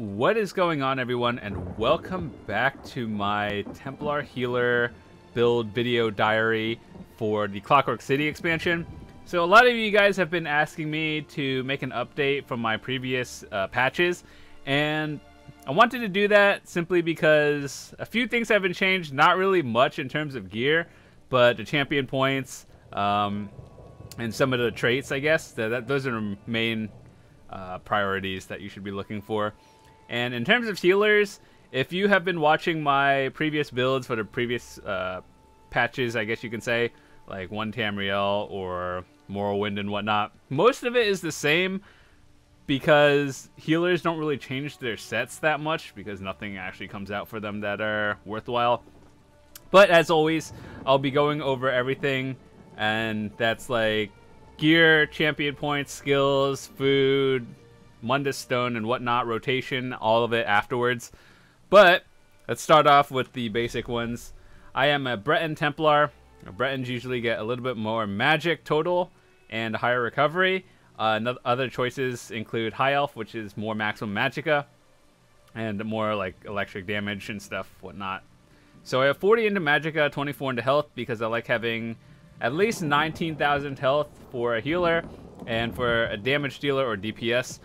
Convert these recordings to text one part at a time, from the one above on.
What is going on, everyone, and welcome back to my Templar Healer Build video diary for the Clockwork City expansion. So a lot of you guys have been asking me to make an update from my previous patches, and I wanted to do that simply because a few things have been changed, not really much in terms of gear, but the champion points and some of the traits, I guess. Those are the main priorities that you should be looking for. And in terms of healers, if you have been watching my previous builds for the previous patches, I guess you can say, like one Tamriel or Morrowind and whatnot, most of it is the same because healers don't really change their sets that much because nothing actually comes out for them that are worthwhile. But as always, I'll be going over everything, and that's like gear, champion points, skills, food, Mundus Stone and whatnot, rotation, all of it afterwards. But let's start off with the basic ones. I am a Breton Templar. Bretons usually get a little bit more magic total and higher recovery. Other choices include High Elf, which is more maximum magicka and more like electric damage and stuff, whatnot. So I have 40 into magicka, 24 into health because I like having at least 19,000 health for a healer, and for a damage dealer or DPS,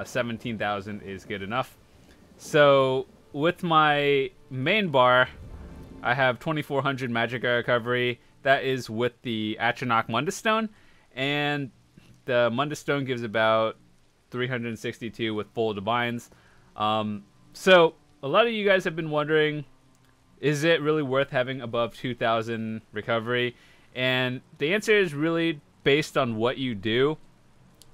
17,000 is good enough. So with my main bar, I have 2,400 magicka recovery. That is with the Atronach Mundus Stone, and the Mundus Stone gives about 362 with full divines. So a lot of you guys have been wondering, is it really worth having above 2,000 recovery? And the answer is really based on what you do.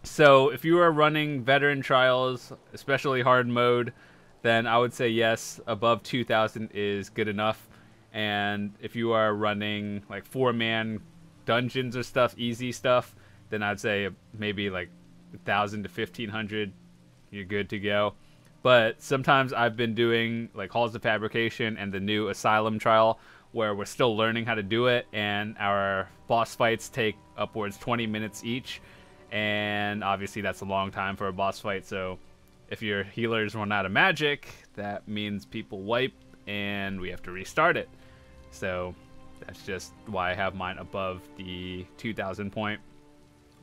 So if you are running veteran trials, especially hard mode, then I would say yes, above 2,000 is good enough. And if you are running like 4-man dungeons or stuff, easy stuff, then I'd say maybe like 1,000 to 1,500, you're good to go. But sometimes I've been doing like Halls of Fabrication and the new Asylum trial, where we're still learning how to do it, and our boss fights take upwards 20 minutes each. And obviously that's a long time for a boss fight, so if your healers run out of magic, that means people wipe and we have to restart it. So that's just why I have mine above the 2,000 point.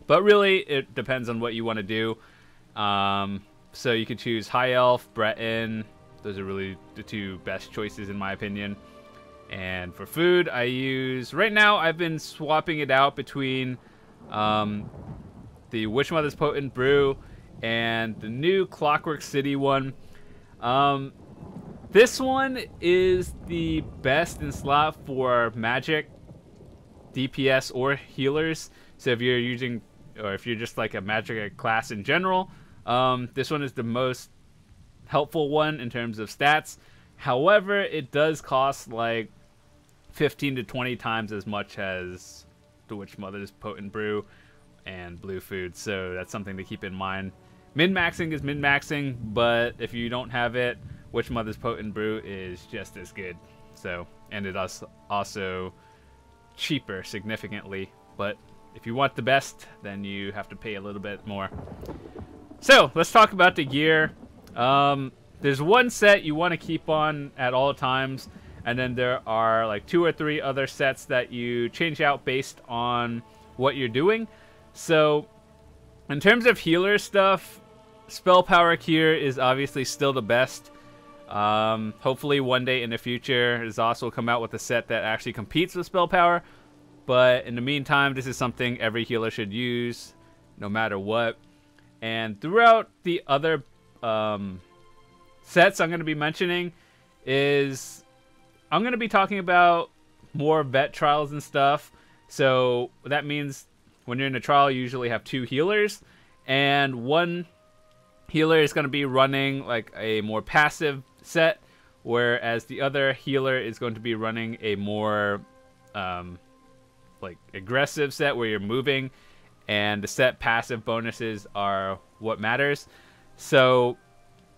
But really, it depends on what you want to do. So you could choose High Elf, Breton. Those are really the two best choices in my opinion. And for food, I use... Right now, I've been swapping it out between the Witch Mother's Potent Brew and the new Clockwork City one. This one is the best in slot for magic, DPS, or healers. So if you're using... or if you're just like a magic class in general, this one is the most helpful one in terms of stats. However, it does cost like 15 to 20 times as much as the Witch Mother's Potent Brew and Blue Food, so that's something to keep in mind. Min-maxing is min-maxing, but if you don't have it, Witch Mother's Potent Brew is just as good. So, and it is also cheaper significantly, but if you want the best, then you have to pay a little bit more. So, let's talk about the gear. There's one set you want to keep on at all times, and then there are like 2 or 3 other sets that you change out based on what you're doing. So in terms of healer stuff, Spell Power here is obviously still the best. Hopefully one day in the future, ZOS will come out with a set that actually competes with Spell Power. But in the meantime, this is something every healer should use, no matter what. And throughout the other sets I'm going to be mentioning is I'm going to be talking about more vet trials and stuff. So that means when you're in a trial, you usually have 2 healers, and one healer is going to be running like a more passive set, whereas the other healer is going to be running a more like aggressive set where you're moving, and the set passive bonuses are what matters. So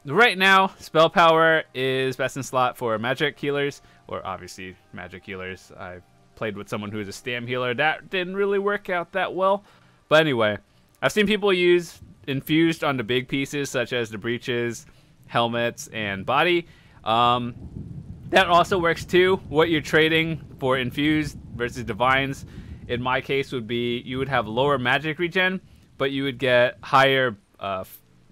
right now, Spell Power is best in slot for magic healers, or obviously magic healers. I played with someone who is a stam healer. That didn't really work out that well. But anyway, I've seen people use infused on the big pieces, such as the breeches helmets, and body. That also works too. What you're trading for infused versus divines, in my case, would be you would have lower magic regen, but you would get higher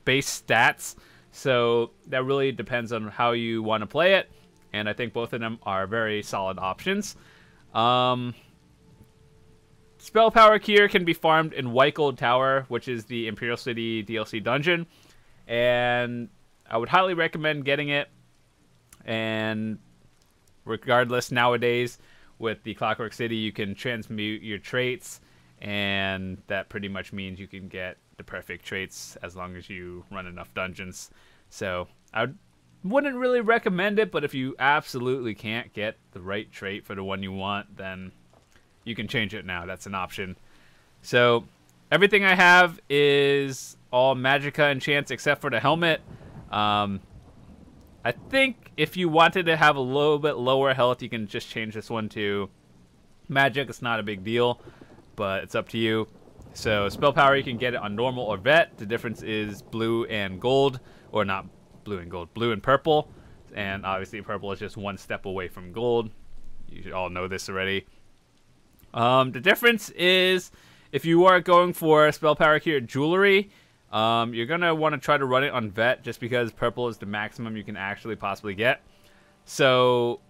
base stats. So that really depends on how you want to play it, and I think both of them are very solid options. Spell power here can be farmed in White Gold Tower, which is the Imperial City DLC dungeon, and I would highly recommend getting it. And regardless, nowadays with the Clockwork City, you can transmute your traits, and that pretty much means you can get the perfect traits as long as you run enough dungeons. So I wouldn't really recommend it, but if you absolutely can't get the right trait for the one you want, then you can change it now. That's an option. So everything I have is all Magicka enchants except for the helmet. I think if you wanted to have a little bit lower health, you can just change this one to magic. It's not a big deal, but it's up to you. So spell power, you can get it on normal or vet. The difference is blue and gold, or not blue and gold, blue and purple. And obviously purple is just one step away from gold. You should all know this already. The difference is if you are going for spell power here, jewelry, you're going to want to try to run it on vet just because purple is the maximum you can actually possibly get. So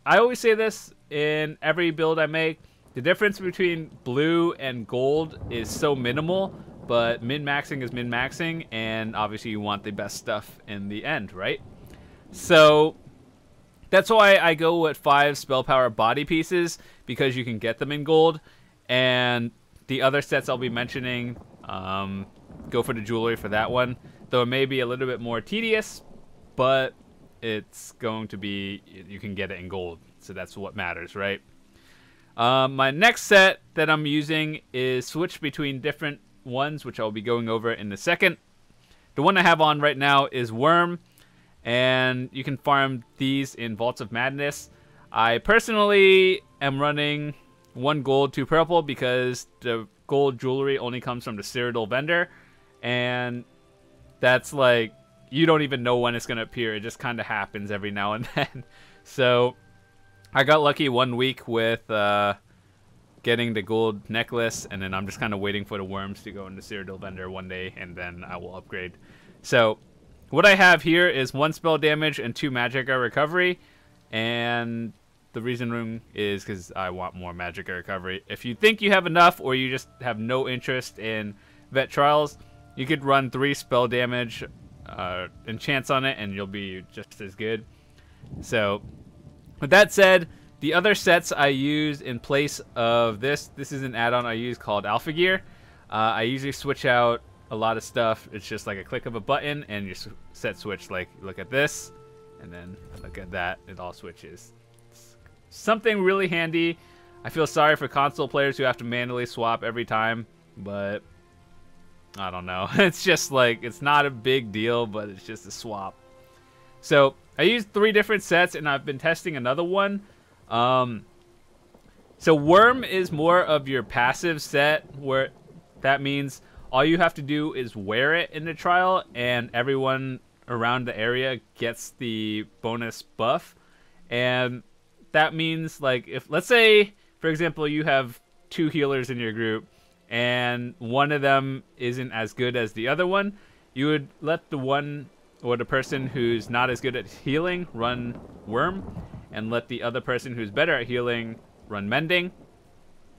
I always say this in every build I make. The difference between blue and gold is so minimal, but min-maxing is min-maxing, and obviously you want the best stuff in the end, right? So that's why I go with 5 spell power body pieces, because you can get them in gold. And the other sets I'll be mentioning, go for the jewelry for that one. Though it may be a little bit more tedious, but it's going to be, you can get it in gold. So that's what matters, right? My next set that I'm using is switch between different ones, which I'll be going over in a second. The one I have on right now is Worm, and you can farm these in Vaults of Madness. I personally am running 1 gold, 2 purple, because the gold jewelry only comes from the Cyrodiil vendor, and that's like, you don't even know when it's going to appear. It just kind of happens every now and then. So I got lucky 1 week with getting the gold necklace, and then I'm just kind of waiting for the worms to go in the Cyrodiil vendor one day, and then I will upgrade. So what I have here is 1 spell damage and 2 Magicka recovery, and the reason is because I want more Magicka recovery. If you think you have enough, or you just have no interest in vet trials, you could run 3 spell damage enchants on it, and you'll be just as good. So with that said, the other sets I use in place of this is an add-on I use called Alpha Gear. I usually switch out a lot of stuff. It's just like a click of a button and your set switch. Like, look at this, and then look at that. It all switches. It's something really handy. I feel sorry for console players who have to manually swap every time, but I don't know. It's just like, it's not a big deal, but it's just a swap. So I used 3 different sets, and I've been testing another one. So Worm is more of your passive set, where that means all you have to do is wear it in the trial, and everyone around the area gets the bonus buff. And that means, like, if, let's say, for example, you have 2 healers in your group, and one of them isn't as good as the other one, you would let the one, or the person who's not as good at healing, run Worm, and let the other person who's better at healing run Mending.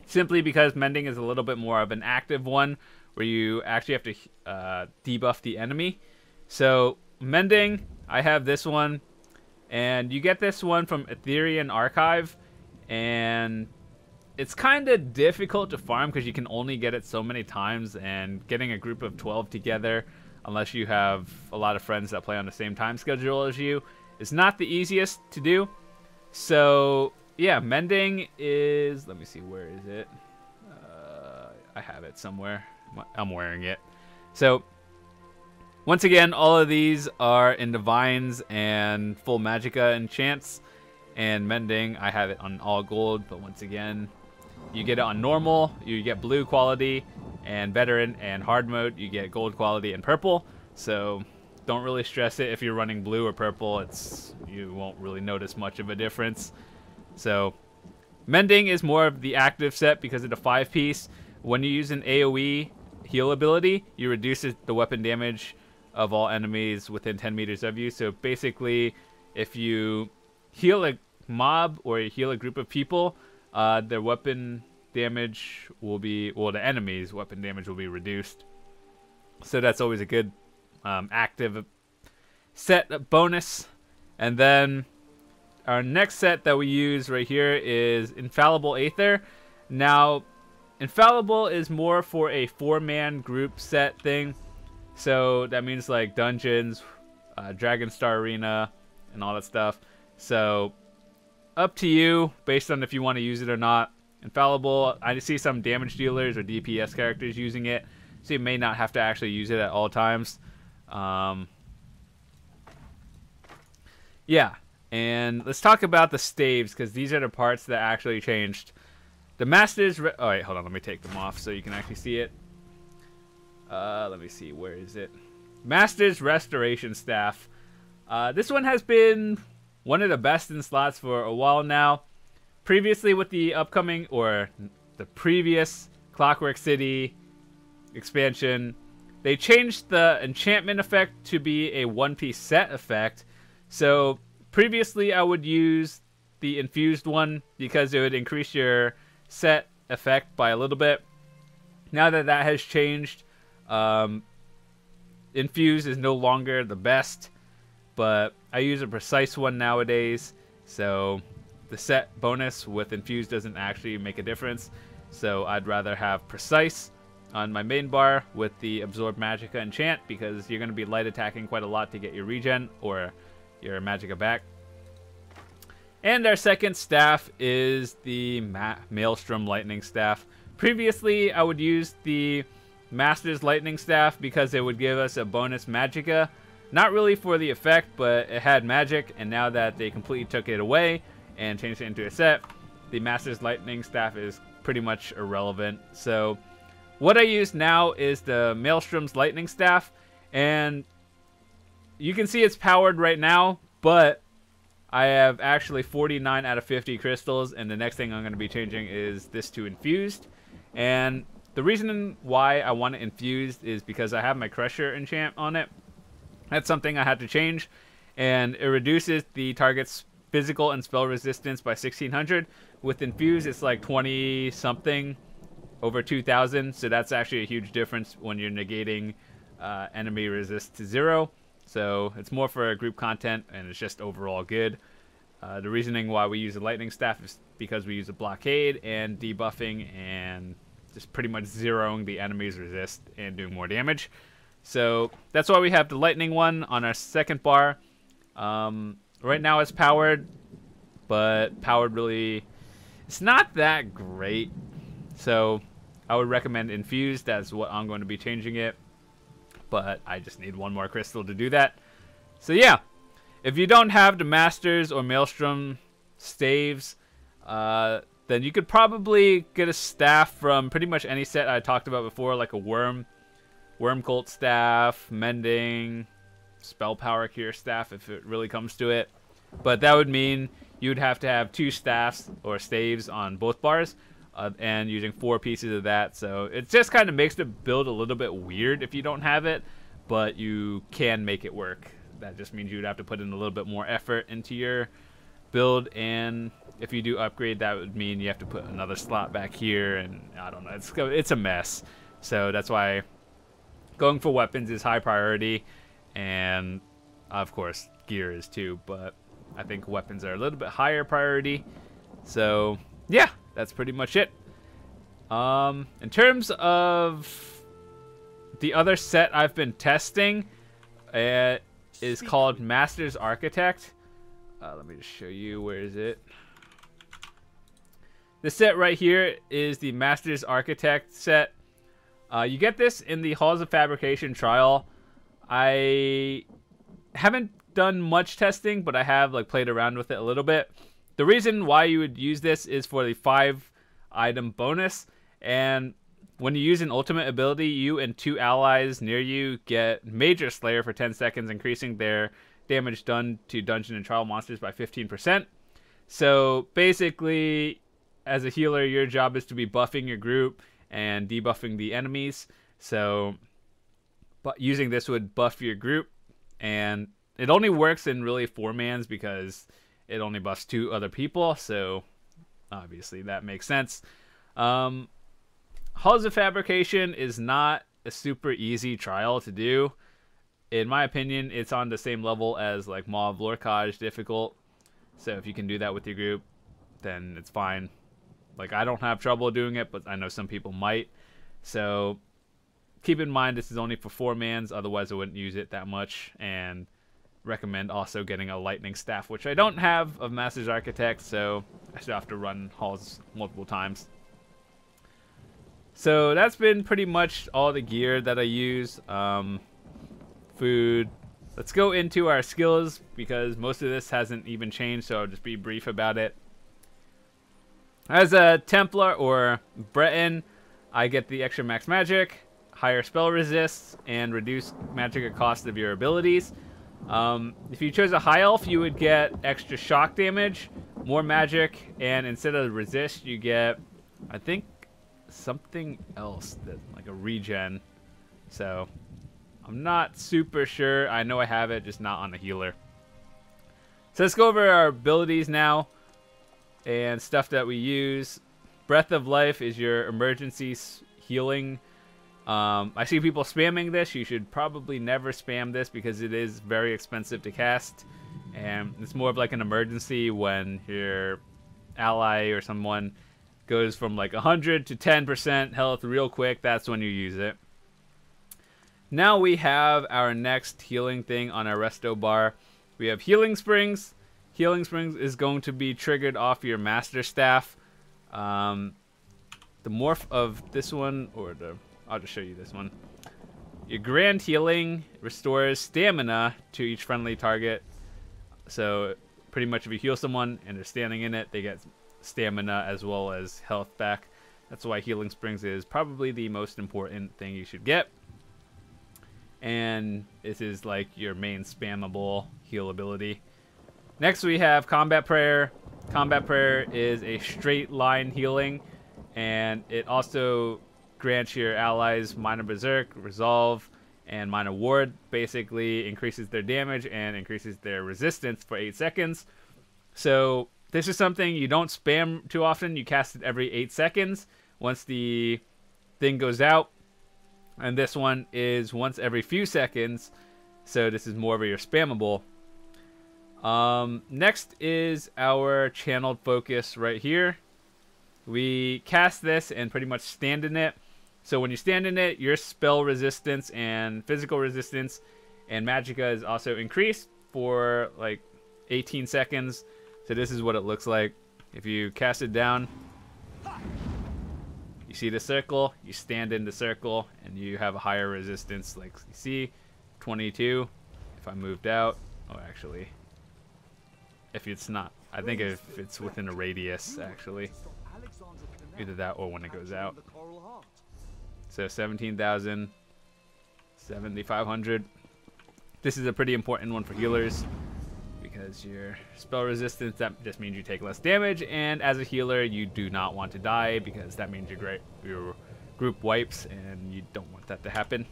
Simply because Mending is a little bit more of an active one, where you actually have to debuff the enemy. So Mending, I have this one, and you get this one from Etherean Archive, and it's kind of difficult to farm because you can only get it so many times, and getting a group of 12 together, unless you have a lot of friends that play on the same time schedule as you, is not the easiest to do. So yeah, Mending is, let me see, where is it? I have it somewhere. I'm wearing it. So once again, all of these are in Divines and full Magicka enchants, and Mending, I have it on all gold, but once again, you get it on normal, you get blue quality, and veteran and hard mode, you get gold quality and purple. So don't really stress it. If you're running blue or purple, you won't really notice much of a difference. So Mending is more of the active set because of the 5-piece. When you use an AoE heal ability, you reduce the weapon damage of all enemies within 10 meters of you. So basically, if you heal a mob or you heal a group of people, their weapon damage will be, well, the enemy's weapon damage will be reduced. So that's always a good active set bonus. And then our next set that we use right here is Infallible Aether. Now, Infallible is more for a 4-man group set thing. So that means like dungeons, Dragonstar Arena, and all that stuff. So up to you based on if you want to use it or not. Infallible, I see some damage dealers or DPS characters using it, so you may not have to actually use it at all times. Yeah, and let's talk about the staves, because these are the parts that actually changed. The Masters... Oh, wait, hold on, let me take them off so you can actually see it. Let me see, where is it? Masters Restoration Staff. This one has been one of the best in slots for a while now. Previously with the upcoming, or the previous Clockwork City expansion, they changed the enchantment effect to be a 1-piece set effect. So previously I would use the infused one because it would increase your set effect by a little bit. Now that that has changed, infused is no longer the best, but I use a precise one nowadays. So the set bonus with infused doesn't actually make a difference. So I'd rather have precise on my main bar with the absorb magicka enchant, because you're going to be light attacking quite a lot to get your regen or your magicka back. And our second staff is the Maelstrom Lightning Staff. Previously I would use the Master's Lightning Staff because it would give us a bonus magicka. Not really for the effect, but it had magic, and now that they completely took it away and changed it into a set, the Master's Lightning Staff is pretty much irrelevant. So what I use now is the Maelstrom's Lightning Staff, and you can see it's powered right now, but I have actually 49 out of 50 crystals, and the next thing I'm going to be changing is this to infused. And the reason why I want it infused is because I have my Crusher enchant on it. That's something I had to change, and it reduces the target's physical and spell resistance by 1600. With infused, it's like 20 something over 2000, so that's actually a huge difference when you're negating enemy resist to 0. So it's more for group content, and it's just overall good. The reasoning why we use the lightning staff is because we use a blockade and debuffing and just pretty much zeroing the enemy's resist and doing more damage. So that's why we have the lightning one on our second bar. Right now it's powered, but powered really, it's not that great. So I would recommend infused. That's what I'm going to be changing it. But I just need one more crystal to do that. So yeah, if you don't have the Masters or Maelstrom staves, then you could probably get a staff from pretty much any set I talked about before, like a Worm Cult staff, Mending, Spell Power Cure staff if it really comes to it. But that would mean you'd have to have 2 staffs or staves on both bars, and using 4 pieces of that. So it just kind of makes the build a little bit weird if you don't have it, but you can make it work. That just means you'd have to put in a little bit more effort into your build, and if you do upgrade, that would mean you have to put another slot back here, and I don't know, it's a mess. So that's why going for weapons is high priority, and of course gear is too, but I think weapons are a little bit higher priority. So yeah, that's pretty much it. In terms of the other set I've been testing, it is called Master's Architect. Let me just show you, where is it? The set right here is the Master's Architect set. You get this in the Halls of Fabrication trial. I haven't done much testing, but I have played around with it a little bit. The reason why you would use this is for the 5 item bonus, and When you use an ultimate ability, you and 2 allies near you get Major Slayer for 10 seconds, increasing their damage done to dungeon and trial monsters by 15%. So basically, as a healer, your job is to be buffing your group and debuffing the enemies. So but using this would buff your group, and it only works in really 4-mans because it only buffs 2 other people, so obviously that makes sense. Halls of Fabrication is not a super easy trial to do. In my opinion, it's on the same level as like Maw of Lorcage difficult. So if you can do that with your group, then it's fine. Like, I don't have trouble doing it, but I know some people might. So keep in mind this is only for 4-mans, otherwise I wouldn't use it that much. And recommend also getting a lightning staff, which I don't have of Master's Architect, so I still have to run halls multiple times. So that's been pretty much all the gear that I use. Food. Let's go into our skills because most of this hasn't even changed, so I'll just be brief about it. As a Templar or Breton, I get the extra max magic, higher spell resists, and reduced magic cost of your abilities. If you chose a high elf, you would get extra shock damage, more magic, and instead of resist, you get, I think, something else, that like a regen. So I'm not super sure. I know I have it, just not on the healer. So let's go over our abilities now and stuff that we use. Breath of Life is your emergency healing. I see people spamming this. You should probably never spam this because it is very expensive to cast, and it's more of like an emergency when your ally or someone goes from like 100 to 10% health real quick. That's when you use it. Now we have our next healing thing on our resto bar. We have Healing Springs. Healing Springs is going to be triggered off your Master Staff. The morph of this one, or I'll just show you this one. Your Grand Healing restores stamina to each friendly target. So pretty much if you heal someone and they're standing in it, they get stamina as well as health back. That's why Healing Springs is probably the most important thing you should get. And this is like your main spammable heal ability. Next we have Combat Prayer. Combat Prayer is a straight line healing, and it also grants your allies Minor Berserk, Resolve, and Minor Ward. Basically increases their damage and increases their resistance for 8 seconds. So this is something you don't spam too often. You cast it every 8 seconds once the thing goes out. And this one is once every few seconds. So this is more of your spammable. Next is our Channeled Focus right here. We cast this and pretty much stand in it. So when you stand in it, your spell resistance and physical resistance and magicka is also increased for like 18 seconds. So this is what it looks like. If you cast it down, you see the circle, you stand in the circle, and you have a higher resistance. Like you see, 22. If I moved out, oh actually, if it's not, I think if it's within a radius actually, either that or when it goes out. So 17,000, 7,500. This is a pretty important one for healers because your spell resistance, that just means you take less damage, and as a healer you do not want to die because that means your group wipes, and you don't want that to happen.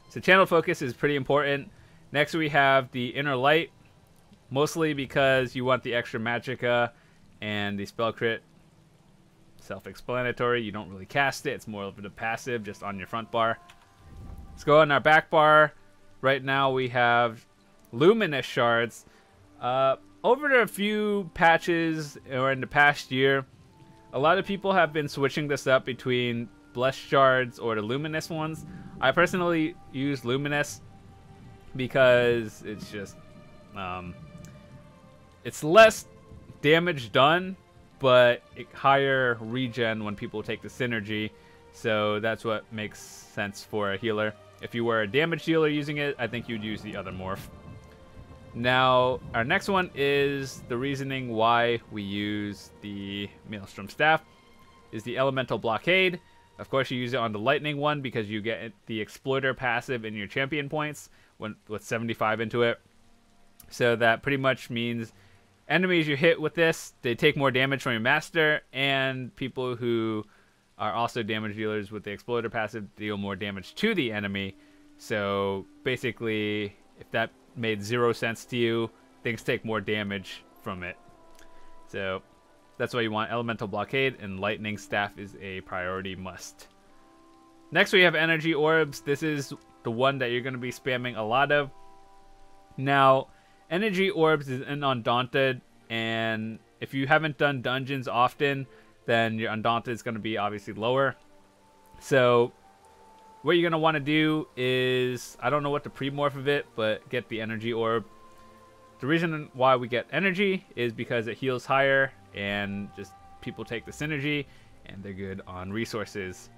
So Channel Focus is pretty important. Next we have the Inner Light, mostly because you want the extra magicka and the spell crit. Self-explanatory, you don't really cast it, it's more of a passive just on your front bar. Let's go on our back bar. Right now we have Luminous Shards. Over a few patches or in the past year, a lot of people have been switching this up between Blessed Shards or the Luminous ones. I personally use Luminous because it's just it's less damage done, but higher regen when people take the synergy. So that's what makes sense for a healer. If you were a damage dealer using it, I think you'd use the other morph. Now, our next one is the reasoning why we use the Maelstrom Staff, is the Elemental Blockade. Of course, you use it on the lightning one because you get the exploiter passive in your champion points with 75 into it. So that pretty much means enemies you hit with this, they take more damage from your master, and people who are also damage dealers with the exploiter passive deal more damage to the enemy. So basically, if that made 0 sense to you, things take more damage from it. So that's why you want Elemental Blockade, and Lightning Staff is a priority must. Next we have Energy Orbs. This is the one that you're going to be spamming a lot of. Now, Energy Orbs is in Undaunted, and if you haven't done dungeons often, then your Undaunted is going to be obviously lower. So what you're going to want to do is, I don't know what to pre-morph of it, but get the Energy Orb. The reason why we get Energy is because it heals higher, and just people take the synergy, and they're good on resources.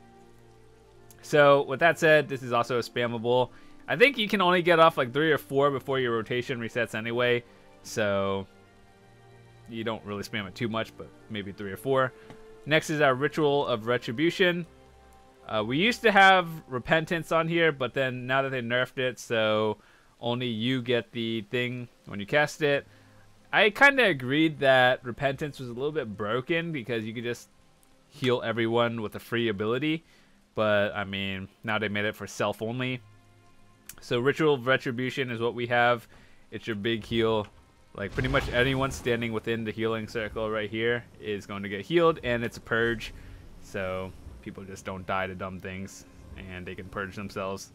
So with that said, this is also spammable. I think you can only get off like 3 or 4 before your rotation resets anyway, so you don't really spam it too much, but maybe 3 or 4. Next is our Ritual of Retribution. We used to have Repentance on here, but then now that they nerfed it, so only you get the thing when you cast it. I kind of agreed that Repentance was a little bit broken because you could just heal everyone with a free ability, but I mean, now they made it for self only. So Ritual of Retribution is what we have. It's your big heal. Like pretty much anyone standing within the healing circle right here is going to get healed, and it's a purge. So people just don't die to dumb things, and they can purge themselves.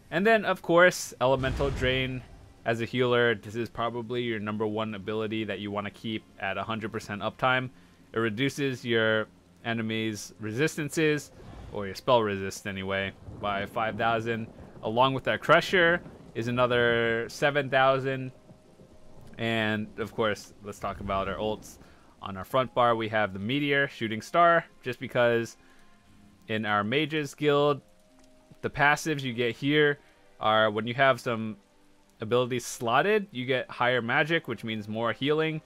And then, of course, Elemental Drain. As a healer, this is probably your #1 ability that you want to keep at 100% uptime. It reduces your enemy's resistances, or your spell resist anyway, by 5,000. Along with that Crusher is another 7,000. And, of course, let's talk about our ults. On our front bar, we have the Meteor, Shooting Star, just because in our Mages Guild, the passives you get here are when you have some abilities slotted, you get higher magic, which means more healing,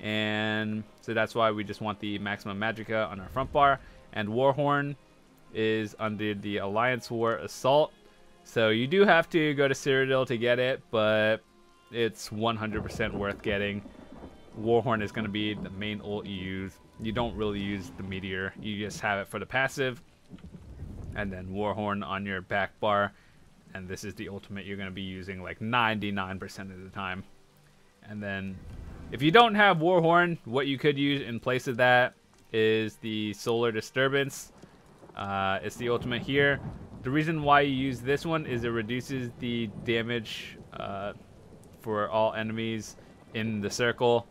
and so that's why we just want the maximum magicka on our front bar. And Warhorn is under the Alliance War Assault, so you do have to go to Cyrodiil to get it, but it's 100% worth getting. Warhorn is going to be the main ult you use. You don't really use the Meteor, you just have it for the passive, and then Warhorn on your back bar. And this is the ultimate you're going to be using like 99% of the time. And then if you don't have Warhorn, what you could use in place of that is the Solar Disturbance. It's the ultimate here. The reason why you use this one is it reduces the damage for all enemies in the circle.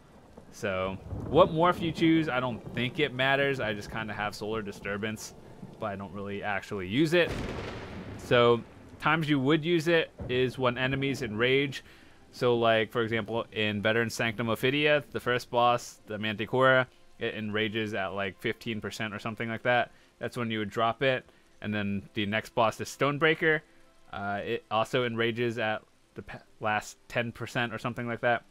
So what morph you choose, I don't think it matters. I just kind of have Solar Disturbance, but I don't really actually use it. So times you would use it is when enemies enrage. So like, for example, in Veteran Sanctum Ophidia, the first boss, the Manticora, it enrages at like 15% or something like that. That's when you would drop it. And then the next boss, the Stonebreaker, it also enrages at the last 10% or something like that.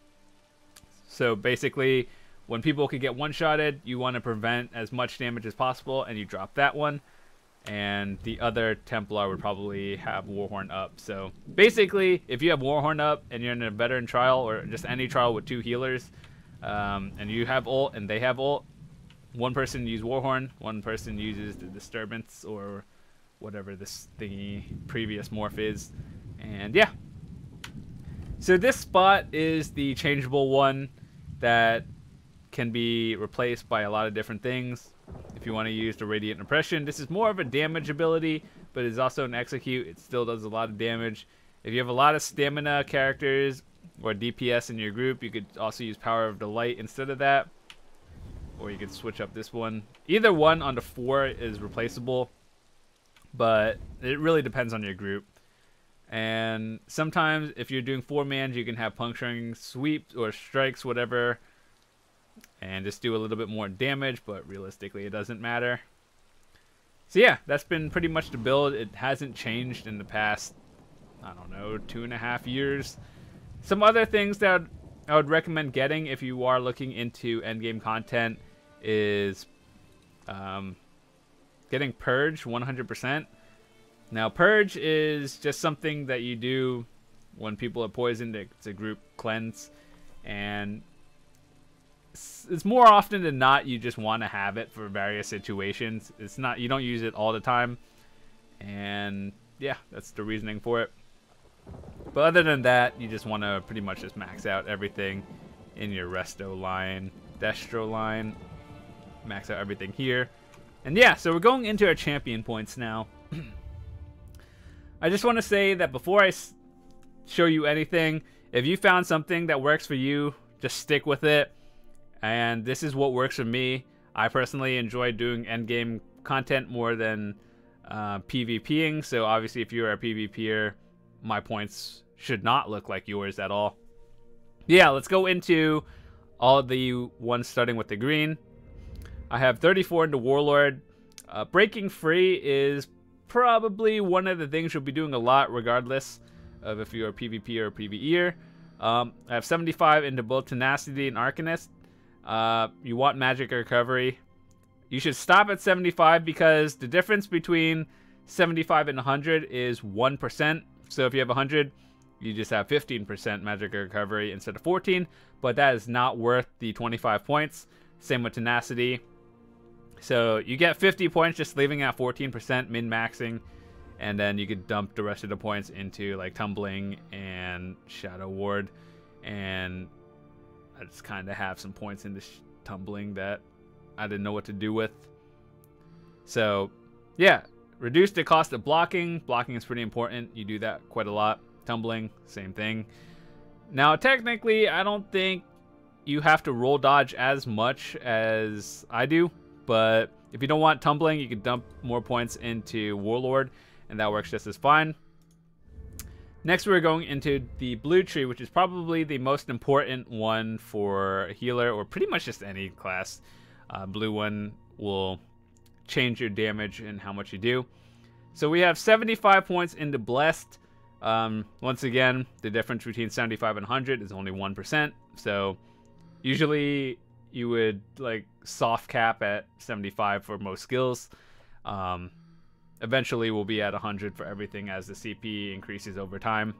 So basically, when people could get one-shotted, you want to prevent as much damage as possible, and you drop that one. And the other Templar would probably have Warhorn up. So basically, if you have Warhorn up and you're in a veteran trial or just any trial with 2 healers, and you have ult and they have ult, one person uses Warhorn, one person uses the Disturbance or whatever this thingy previous morph is. And yeah. So this spot is the changeable one that can be replaced by a lot of different things. If you want to use the Radiant Impression, this is more of a damage ability, but it's also an execute. It still does a lot of damage. If you have a lot of stamina characters or DPS in your group, you could also use Power of Delight instead of that. Or you could switch up this one. Either one on the 4 is replaceable, but it really depends on your group. And sometimes if you're doing 4-mans, you can have Puncturing Sweeps or Strikes, whatever, and just do a little bit more damage, but realistically it doesn't matter. So yeah, that's been pretty much the build. It hasn't changed in the past, I don't know, 2.5 years. Some other things that I would recommend getting if you are looking into endgame content is getting Purge 100%. Now, Purge is just something that you do when people are poisoned. It's a group cleanse, and it's more often than not you just want to have it for various situations. It's not, you don't use it all the time, and yeah, that's the reasoning for it. But other than that, you just want to pretty much just max out everything in your Resto line, Destro line, max out everything here. And yeah, so we're going into our champion points now. I just want to say that before I show you anything, if you found something that works for you, just stick with it. And this is what works for me. I personally enjoy doing endgame content more than PvPing. So obviously if you're a PvPer, my points should not look like yours at all. Yeah, let's go into all the ones starting with the green. I have 34 into Warlord. Breaking free is probably one of the things you'll be doing a lot regardless of if you're a PvP or a PvEer. I have 75 into both Tenacity and Arcanist. You want Magic Recovery. You should stop at 75 because the difference between 75 and 100 is 1%. So if you have 100, you just have 15% Magic Recovery instead of 14, but that is not worth the 25 points. Same with Tenacity. So you get 50 points just leaving at 14%, min-maxing, and then you could dump the rest of the points into like Tumbling and Shadow Ward. And I just kind of have some points into Tumbling that I didn't know what to do with. So yeah, reduce the cost of blocking. Blocking is pretty important. You do that quite a lot. Tumbling, same thing. Now technically, I don't think you have to roll dodge as much as I do. But if you don't want Tumbling, you can dump more points into Warlord, and that works just as fine. Next, we're going into the blue tree, which is probably the most important one for a healer, or pretty much just any class. Blue one will change your damage and how much you do. So we have 75 points into Blessed. Once again, the difference between 75 and 100 is only 1%. So usually you would like soft cap at 75 for most skills. Eventually we'll be at 100 for everything as the CP increases over time.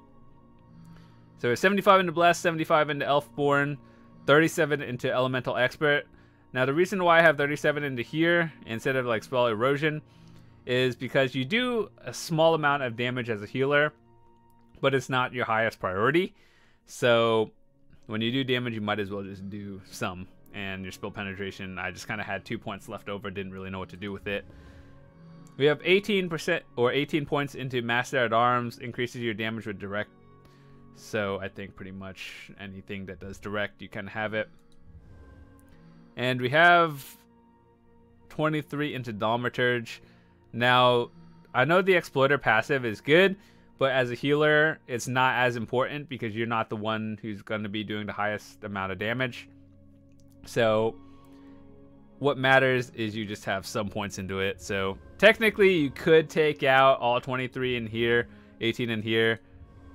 So 75 into Blessed, 75 into Elfborn, 37 into Elemental Expert. Now the reason why I have 37 into here instead of like Spell Erosion is because you do a small amount of damage as a healer, but it's not your highest priority. So when you do damage, you might as well just do some. And your Spell Penetration, I just kind of had 2 points left over, didn't really know what to do with it. We have 18% or 18 points into Master at Arms, increases your damage with direct. So I think pretty much anything that does direct, you kind of have it. And we have 23 into Thaumaturge. Now, I know the Exploiter passive is good, but as a healer, it's not as important because you're not the one who's going to be doing the highest amount of damage. So what matters is you just have some points into it. So technically you could take out all 23 in here, 18 in here,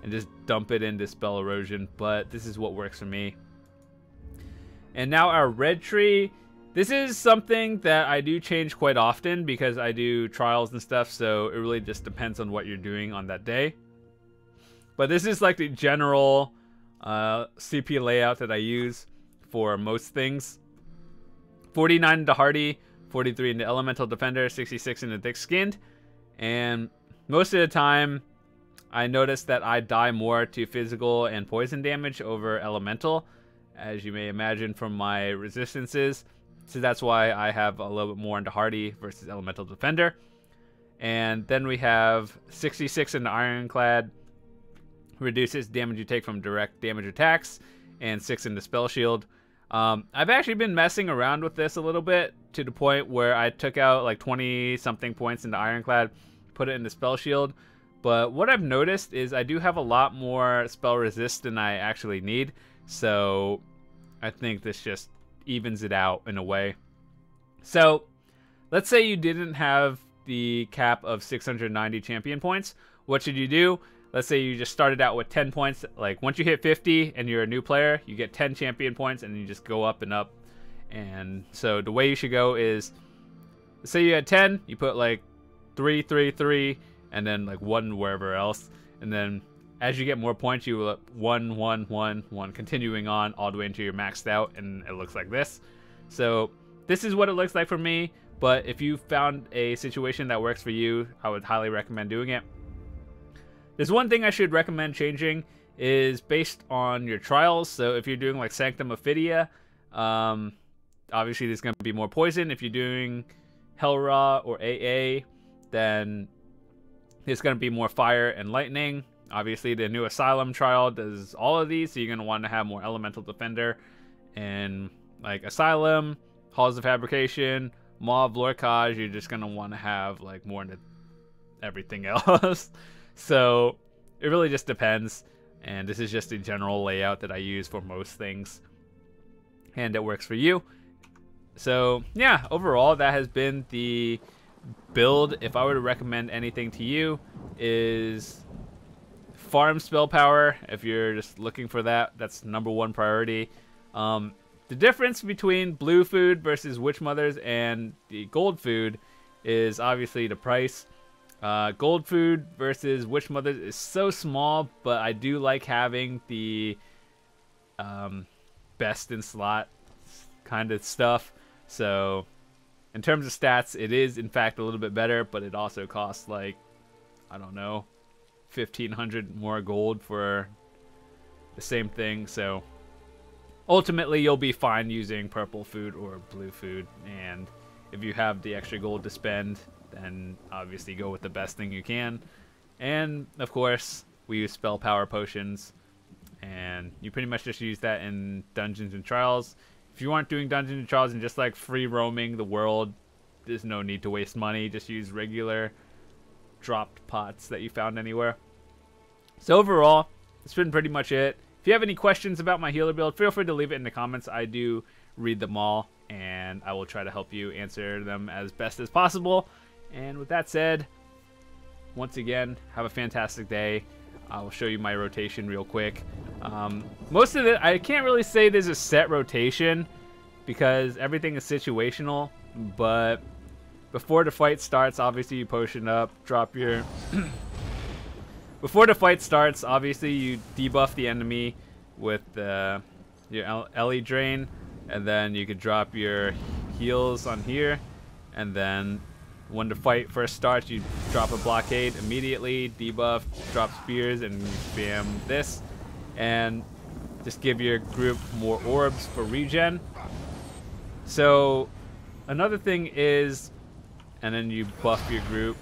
and just dump it into Spell Erosion, but this is what works for me. And now our red tree, this is something that I do change quite often because I do trials and stuff, so it really just depends on what you're doing on that day. But this is like the general CP layout that I use for most things. 49 into Hardy, 43 into Elemental Defender, 66 into Thick Skinned. And most of the time, I notice that I die more to physical and poison damage over Elemental, as you may imagine from my resistances. So that's why I have a little bit more into Hardy versus Elemental Defender. And then we have 66 into Ironclad, reduces damage you take from direct damage attacks, and 6 into Spell Shield. I've actually been messing around with this a little bit to the point where I took out like 20 something points into Ironclad, put it into Spell Shield. But what I've noticed is I do have a lot more spell resist than I actually need. So I think this just evens it out in a way. So let's say you didn't have the cap of 690 champion points. What should you do? Let's say you just started out with 10 points. Like once you hit 50 and you're a new player, you get 10 champion points and you just go up and up. And so the way you should go is say you had 10, you put like 3, 3, 3, and then like 1 wherever else. And then as you get more points, you will 1, 1, 1, 1, continuing on all the way until you're maxed out, and it looks like this. So this is what it looks like for me, but if you found a situation that works for you, I would highly recommend doing it. There's one thing I should recommend changing is based on your trials. So if you're doing like Sanctum Ophidia, obviously there's going to be more poison. If you're doing Hellra or AA, then there's going to be more fire and lightning. Obviously the new Asylum trial does all of these, so you're going to want to have more Elemental Defender. And like Asylum, Halls of Fabrication, Maw of Lorcage, you're just going to want to have like more than everything else. So it really just depends. And this is just a general layout that I use for most things, and it works for you. So yeah, overall that has been the build. If I were to recommend anything to you, is farm spell power. If you're just looking for that, that's #1 priority. The difference between blue food versus Witch Mothers and the gold food is obviously the price. Gold food versus Witch Mothers is so small, but I do like having the best in slot kind of stuff. So in terms of stats, it is in fact a little bit better, but it also costs like, I don't know, 1,500 more gold for the same thing. So ultimately you'll be fine using purple food or blue food, and if you have the extra gold to spend, then obviously go with the best thing you can. And of course we use spell power potions, and you pretty much just use that in dungeons and trials. If you aren't doing dungeons and trials and just like free roaming the world, there's no need to waste money. Just use regular dropped pots that you found anywhere. So overall, that's been pretty much it. If you have any questions about my healer build, feel free to leave it in the comments. I do read them all, and I will try to help you answer them as best as possible. And with that said, once again, have a fantastic day. I will show you my rotation real quick. Most of it, I can't really say there's a set rotation because everything is situational, but before the fight starts, obviously you potion up, drop your... Before the fight starts, obviously you debuff the enemy with your Ellie Drain, and then you could drop your heals on here, and then when the fight first starts, you drop a Blockade immediately, debuff, drop spears, and you spam this, and just give your group more orbs for regen. So another thing is, and then you buff your group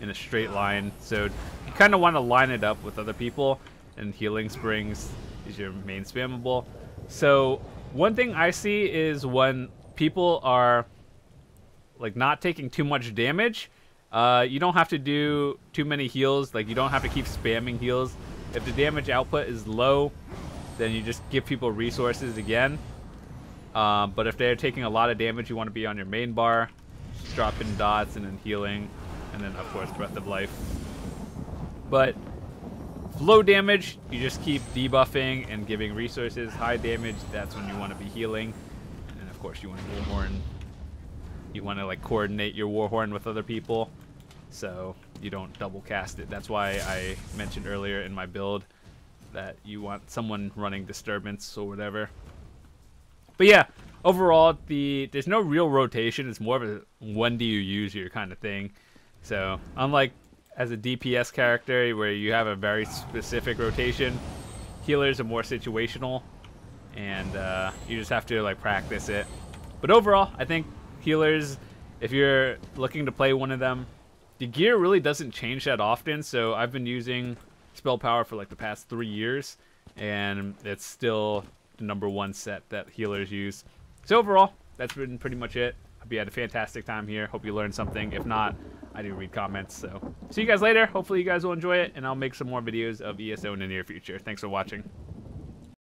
in a straight line. So you kind of want to line it up with other people, and Healing Springs is your main spammable. So one thing I see is when people are like not taking too much damage, you don't have to do too many heals. Like you don't have to keep spamming heals. If the damage output is low, then you just give people resources again. But if they're taking a lot of damage, you want to be on your main bar, just dropping dots and then healing, and then of course Breath of Life. But low damage, you just keep debuffing and giving resources. High damage, that's when you want to be healing. And of course you want to Warhorn. You want to like coordinate your Warhorn with other people, so you don't double cast it. That's why I mentioned earlier in my build that you want someone running Disturbance or whatever. But yeah, overall, there's no real rotation. It's more of a when do you use your kind of thing. So unlike as a DPS character where you have a very specific rotation, healers are more situational, and you just have to like practice it. But overall, I think healers, if you're looking to play one of them, the gear really doesn't change that often. So I've been using spell power for like the past 3 years, and it's still the #1 set that healers use. So overall, that's been pretty much it. Hope you had a fantastic time here. Hope you learned something. If not, I do read comments. So see you guys later. Hopefully you guys will enjoy it, and I'll make some more videos of ESO in the near future. Thanks for watching.